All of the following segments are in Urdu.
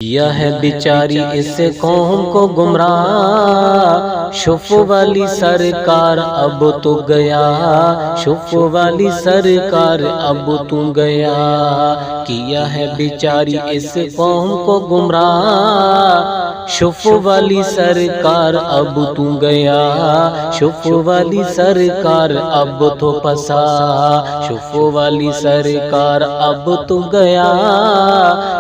کیا ہے بیچاری اس قوم کو گمراہ، شف والی سرکار اب تو گیا، شف والی سرکار اب تو گیا۔ کیا ہے بیچاری اس قوم کو گمراہ، شف والی سرکار اب تو گیا، شف والی سرکار اب تو پسا، شف والی سرکار اب تو گیا،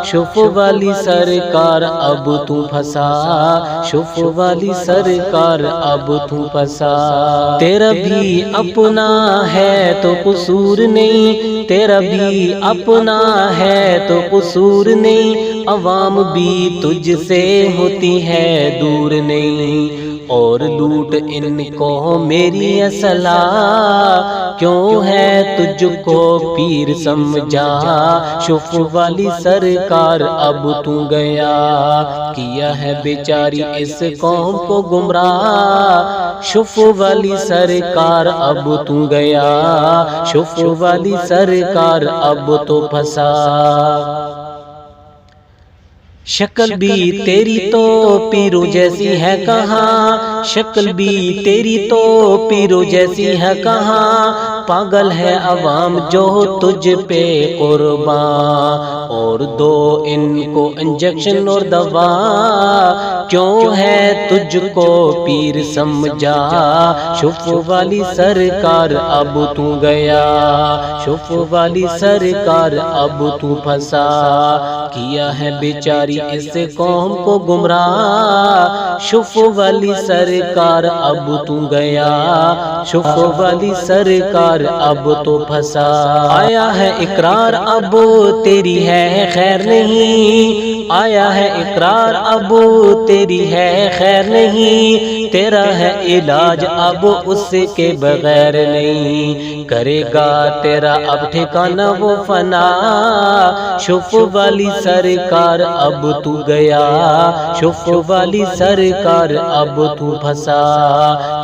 شف والی سرکار اب تو پھنسا، شف والی سرکار اب تو پھنسا۔ تیرا بھی اپنا ہے تو قصور نہیں، تیرا بھی اپنا ہے تو قصور نہیں، عوام بھی تجھ سے ہوتی ہے دور نہیں، اور لوٹ ان کو میری اصلاح، کیوں ہے تجھ کو پیر سمجھا، شف والی سرکار اب تو گیا۔ کیا ہے بیچاری اس قوم کو گمراہ، شف والی سرکار اب تو گیا، شف والی سرکار اب تو پھنسا۔ شکل بھی تیری تو پیرو جیسی ہے کہاں، شکل بھی تیری تو پیرو جیسی ہے کہاں، پاگل ہے عوام جو تجھ پہ قربان، اور دو ان کو انجیکشن اور دوا، کیوں ہے تجھ کو پیر سمجھا، شف والی سرکار اب تو گیا، شف والی سرکار اب تو پھنسا۔ کیا ہے بیچاری اس قوم کو گمراہ، شف والی سرکار اب تو گیا، شف والی سرکار اب تو پھنسا۔ آیا ہے اقرار اب تیری ہے خیر نہیں، آیا ہے اقرار اب تیری ہے خیر نہیں، تیرا ہے علاج اب اس کے بغیر نہیں، کرے گا تیرا اب ٹھکانہ وہ فنا، شف والی سرکار اب تو گیا، شف والی سرکار اب تو پھنسا۔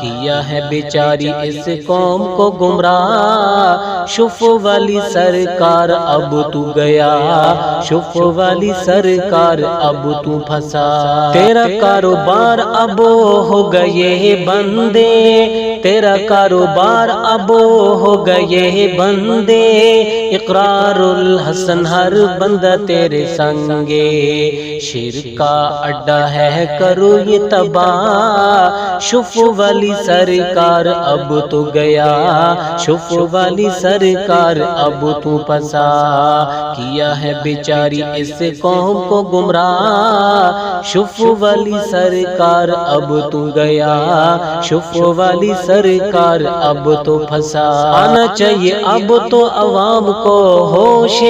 کیا ہے بیچاری اس قوم کو گمراہ، شف والی سرکار اب تو گیا، شف والی سرکار اب تو پھنسا۔ تیرا کاروبار اب ہو گئے بندے، تیرا کاروبار اب ہو گئے بندے، اقرار الحسن ہر بندہ تیرے سنگے، شرک کا اڈا ہے کرو یہ تباہ، شف والی سرکار اب تو گیا، شف والی سرکار اب تو پھنسا۔ کیا ہے بیچاری اس قوم کو گمراہ، شف والی سرکار اب تو گیا، شف والی سرکار اب تو پھنسا۔ آنا چاہیے اب تو عوام کو ہوش،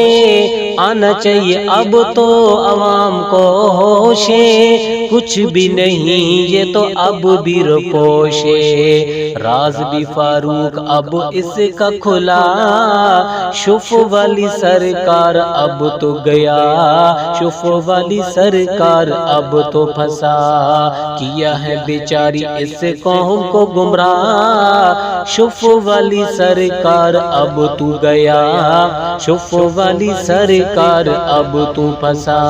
آنا چاہیے اب تو عوام کو ہوش، کچھ بھی نہیں یہ تو اب بھی رپوش، راز بھی فاروق اب اس کا کھلا، شف والی سرکار اب تو گیا، شف والی سرکار اب تو پھنسا۔ کیا ہے بیچاری اس قوم کو گمراہ، شف والی سرکار اب تو گیا، شف والی سرکار اب تو پھنسا۔